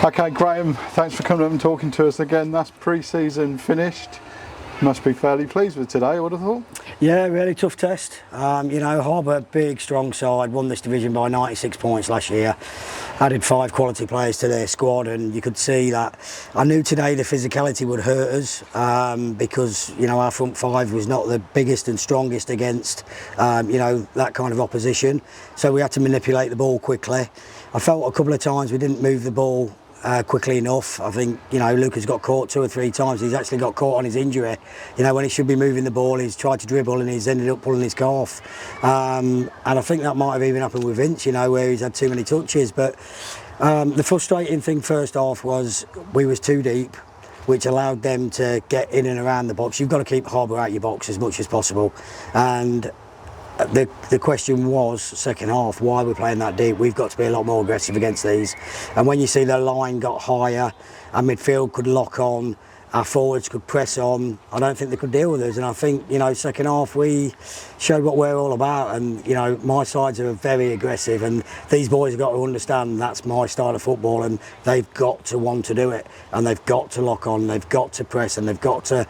Okay, Graham, thanks for coming up and talking to us again. That's pre-season finished. Must be fairly pleased with today, I would have thought. Yeah, really tough test. Harborough, big, strong side, won this division by 96 points last year. Added 5 quality players to their squad, and you could see that. I knew today the physicality would hurt us because, our front 5 was not the biggest and strongest against, that kind of opposition. So we had to manipulate the ball quickly. I felt a couple of times we didn't move the ball quickly enough. I think, Luca's got caught 2 or 3 times. He's actually got caught on his injury. When he should be moving the ball, he's tried to dribble and he's ended up pulling his calf. And I think that might have even happened with Vince, where he's had too many touches. But the frustrating thing first half was we was too deep, which allowed them to get in and around the box. You've got to keep Harborough out your box as much as possible. And the question was, second half, why we're playing that deep? We've got to be a lot more aggressive against these. And when you see the line got higher, our midfield could lock on, our forwards could press on, I don't think they could deal with us. And I think, second half we showed what we're all about. And, my sides are very aggressive, and these boys have got to understand that's my style of football, and they've got to want to do it. And they've got to lock on, they've got to press, and they've got to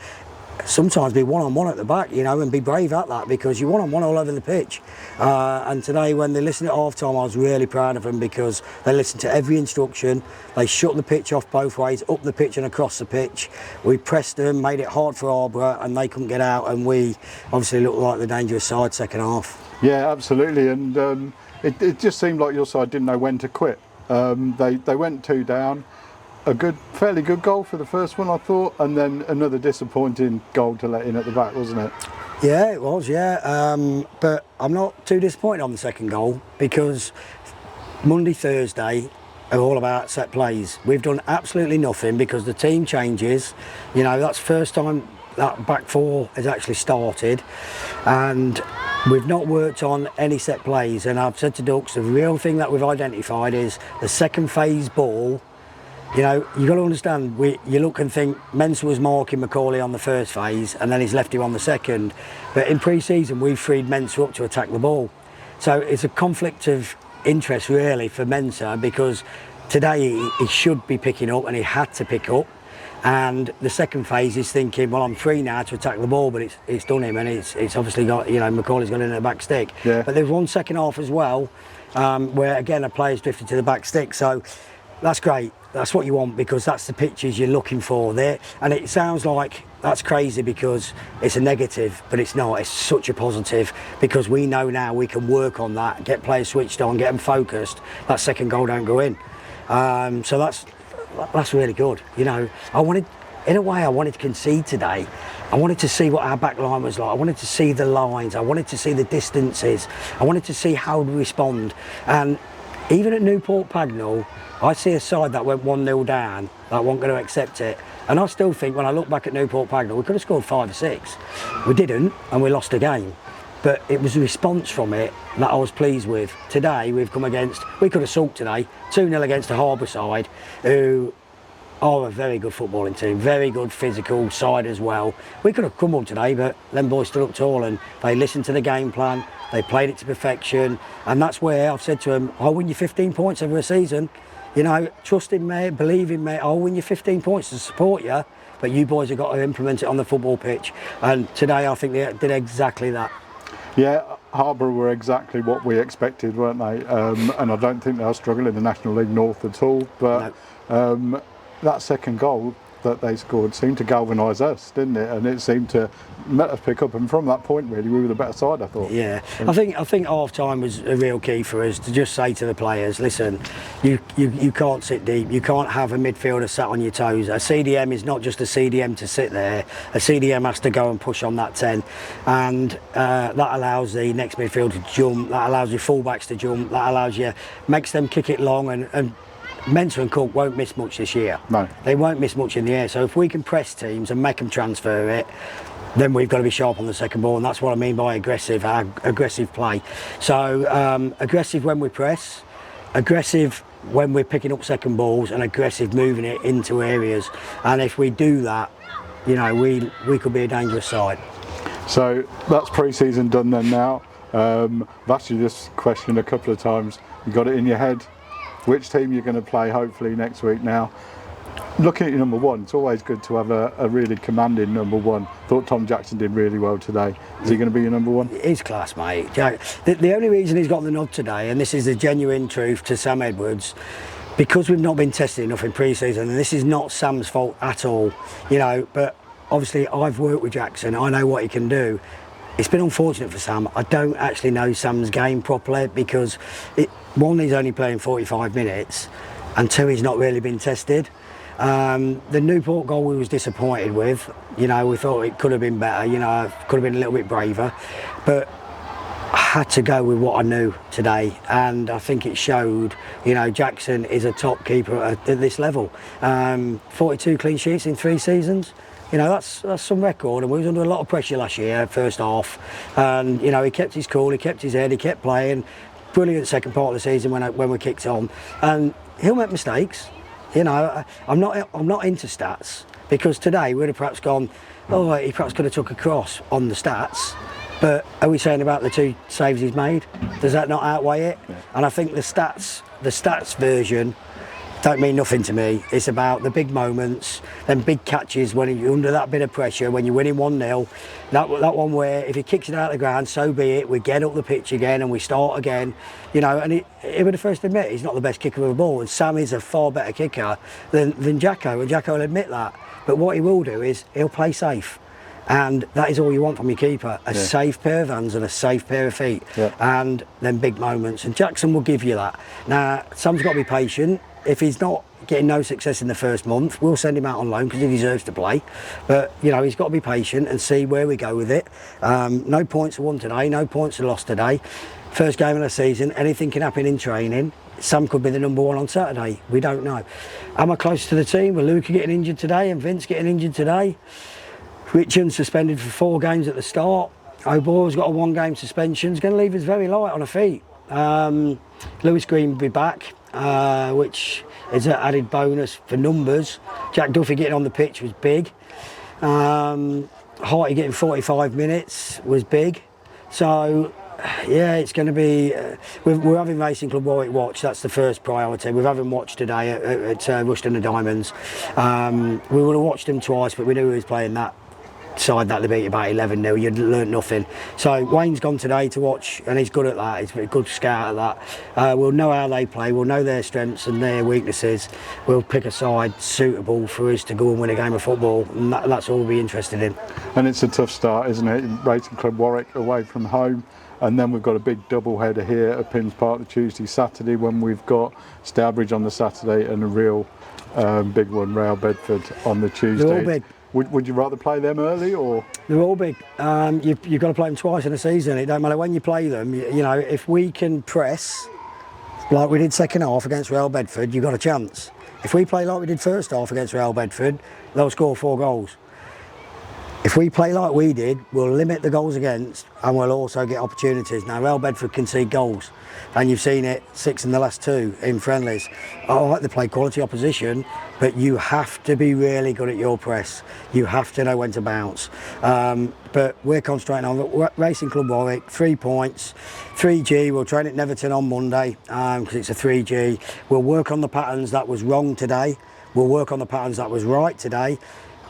sometimes be one-on-one at the back, and be brave at that, because you're one-on-one all over the pitch. And today, when they listened at half-time, I was really proud of them, because they listened to every instruction. They shut the pitch off both ways, up the pitch and across the pitch. We pressed them, made it hard for Harborough, and they couldn't get out, and we obviously looked like the dangerous side second half. Yeah, absolutely, and it just seemed like your side didn't know when to quit. They went 2 down. Fairly good goal for the first one, I thought, and then another disappointing goal to let in at the back, wasn't it? Yeah, it was, yeah. But I'm not too disappointed on the second goal, because Monday, Thursday are all about set plays. We've done absolutely nothing because the team changes. That's the first time that back 4 has actually started, and we've not worked on any set plays. And I've said to Dux, the real thing that we've identified is the second phase ball. You've got to understand, you look and think Mensah was marking Macaulay on the first phase and then he's left him on the second. But in pre-season, we've freed Mensah up to attack the ball. So it's a conflict of interest really for Mensah, because today he should be picking up, and he had to pick up. And the second phase is thinking, well, I'm free now to attack the ball, but it's done him, and it's obviously got, Macaulay's got in at the back stick. Yeah. But there's one second half as well, where again a player's drifted to the back stick. So that's great. That's what you want, because that's the pictures you're looking for there. And it sounds like that's crazy because it's a negative, but it's not. It's such a positive, because we know now we can work on that, get players switched on, get them focused. That second goal don't go in. So that's really good. I wanted to concede today. I wanted to see what our back line was like. I wanted to see the lines. I wanted to see the distances. I wanted to see how we respond. And even at Newport Pagnell, I see a side that went 1-0 down that wasn't going to accept it. And I still think, when I look back at Newport Pagnell, we could have scored 5 or 6. We didn't, and we lost the game. But it was a response from it that I was pleased with. Today, we could have sulked today, 2-0 against the Harborough side, who are a very good footballing team, very good physical side as well. We could have crumbled today, but them boys stood up tall and they listened to the game plan, they played it to perfection, and that's where I've said to them, I'll win you 15 points over a season. Trust in me, believe in me, I'll win you 15 points to support you, but you boys have got to implement it on the football pitch. And today I think they did exactly that. Yeah, Harborough were exactly what we expected, weren't they? And I don't think they'll struggle in the National League North at all, but no. That second goal that they scored seemed to galvanise us, didn't it? And it seemed to let us pick up, and from that point really we were the better side, I thought. Yeah, I think half time was a real key for us to just say to the players, listen, you can't sit deep, you can't have a midfielder sat on your toes. A CDM is not just a CDM to sit there, a CDM has to go and push on that 10, and that allows the next midfielder to jump, that allows your fullbacks to jump, that makes them kick it long, and Mensah and Cook won't miss much this year. No. They won't miss much in the air. So if we can press teams and make them transfer it, then we've got to be sharp on the second ball, and that's what I mean by aggressive play. So aggressive when we press, aggressive when we're picking up second balls, and aggressive moving it into areas. And if we do that, we could be a dangerous side. So that's pre-season done then now. I've asked you this question a couple of times. You got it in your head? which team you're going to play hopefully next week now. Looking at your number one, it's always good to have a really commanding number one. Thought Tom Jackson did really well today. Is he going to be your number one? He's class, mate. The only reason he's got the nod today, and this is the genuine truth to Sam Edwards, because we've not been tested enough in pre-season, and this is not Sam's fault at all, you know, but obviously I've worked with Jackson, I know what he can do. It's been unfortunate for Sam. I don't actually know Sam's game properly because one, he's only playing 45 minutes, and two, he's not really been tested. The Newport goal we was disappointed with. You know, we thought it could have been better, you know, could have been a little bit braver, but I had to go with what I knew today, and I think it showed. You know, Jackson is a top keeper at this level. 42 clean sheets in 3 seasons. You know, that's some record, and we was under a lot of pressure last year, first half, and you know, he kept his cool, he kept his head, he kept playing. Brilliant second part of the season when we kicked on, and he'll make mistakes. You know, I'm not into stats, because today we'd have perhaps gone, oh, he perhaps could have took a cross on the stats, but are we saying about the 2 saves he's made? Does that not outweigh it? Yeah. And I think the stats version don't mean nothing to me. It's about the big moments, them big catches when you're under that bit of pressure, when you're winning 1-0. That one where if he kicks it out of the ground, so be it. We get up the pitch again and we start again. You know, and he would first admit he's not the best kicker of the ball, and Sam is a far better kicker than Jacko, and Jacko will admit that. But what he will do is he'll play safe. And that is all you want from your keeper, a safe pair of hands and a safe pair of feet, and then big moments. And Jackson will give you that. Now, Sam's got to be patient. If he's not getting no success in the first month, we'll send him out on loan because he deserves to play. But, you know, he's got to be patient and see where we go with it. No points are won today, no points are lost today. First game of the season, anything can happen in training. Sam could be the number one on Saturday, we don't know. Am I close to the team? With Luca getting injured today and Vince getting injured today? Richard's suspended for 4 games at the start. O'Boyle's got a 1-game suspension. He's going to leave us very light on our feet. Lewis Green will be back, which is an added bonus for numbers. Jack Duffy getting on the pitch was big. Harty getting 45 minutes was big. So, yeah, it's going to be... we're having Racing Club Warwick watch. That's the first priority. We've having watched today at Rushton and Diamonds. We would have watched him twice, but we knew he was playing that side that they beat about 11-0, you'd learnt nothing. So Wayne's gone today to watch, and he's good at that. He's a good scout at that. We'll know how they play, we'll know their strengths and their weaknesses. We'll pick a side suitable for us to go and win a game of football, and that's all we'll be interested in. And it's a tough start, isn't it? Racing Club Warwick away from home, and then we've got a big double header here at Pimms Park the Tuesday, Saturday, when we've got Stourbridge on the Saturday and a real big one, Real Bedford on the Tuesday. They're all big. Would you rather play them early, or? They're all big. You've got to play them twice in a season. It don't matter when you play them. You know, if we can press like we did second half against Real Bedford, you've got a chance. If we play like we did first half against Real Bedford, they'll score 4 goals. If we play like we did, we'll limit the goals against, and we'll also get opportunities. Now, Real Bedford concede goals, and you've seen it, 6 in the last 2 in friendlies. I like to play quality opposition, but you have to be really good at your press. You have to know when to bounce. But we're concentrating on Racing Club Warwick, 3 points, 3G. We'll train at Neverton on Monday because it's a 3G. We'll work on the patterns that was wrong today. We'll work on the patterns that was right today.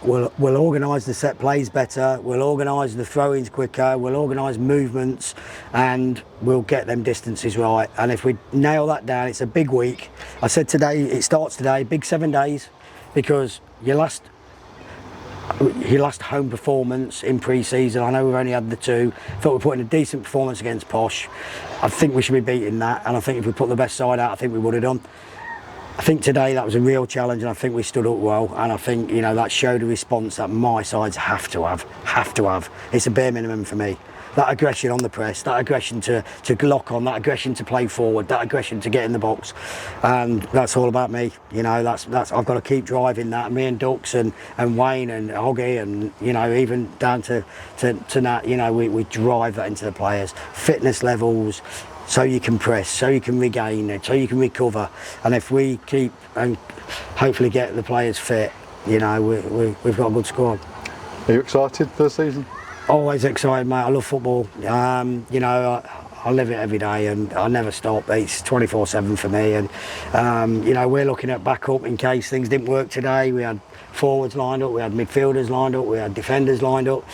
We'll organise the set plays better, we'll organise the throw-ins quicker, we'll organise movements, and we'll get them distances right. And if we nail that down, it's a big week. I said today, it starts today, big 7 days, because your last home performance in pre-season, I know we've only had the 2, thought we put in a decent performance against Posh. I think we should be beating that, and I think if we put the best side out, I think we would have done. I think today that was a real challenge, and I think we stood up well, and I think, you know, that showed a response that my sides have to have. It's a bare minimum for me. That aggression on the press, that aggression to lock on, that aggression to play forward, that aggression to get in the box, and that's all about me. You know, that's I've got to keep driving that. Me and Dux and Wayne and Hoggy, and you know, even down to Nat. You know, we drive that into the players. Fitness levels, so you can press, so you can regain it, so you can recover. And if we keep and hopefully get the players fit, you know, we've got a good squad. Are you excited for the season? Always excited, mate. I love football. You know, I live it every day and I never stop. It's 24/7 for me, and you know, we're looking at backup in case things didn't work today. We had forwards lined up, we had midfielders lined up, we had defenders lined up.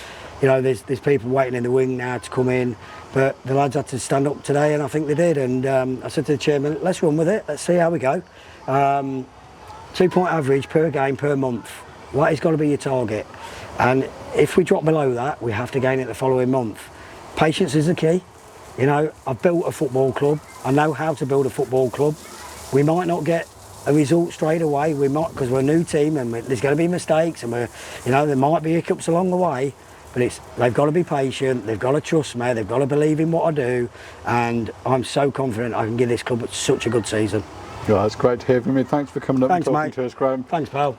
You know, there's people waiting in the wing now to come in, but the lads had to stand up today, and I think they did. And I said to the chairman, let's run with it, let's see how we go. 2-point average per game per month. That is got to be your target, and if we drop below that, we have to gain it the following month. Patience is the key. You know, I've built a football club. I know how to build a football club. We might not get a result straight away. We might, because we're a new team, and there's going to be mistakes, and you know, there might be hiccups along the way. But they've got to be patient. They've got to trust me. They've got to believe in what I do, and I'm so confident I can give this club such a good season. Yeah, that's great to hear from you. Thanks for coming up and talking mate. to us, Graham. Thanks, pal.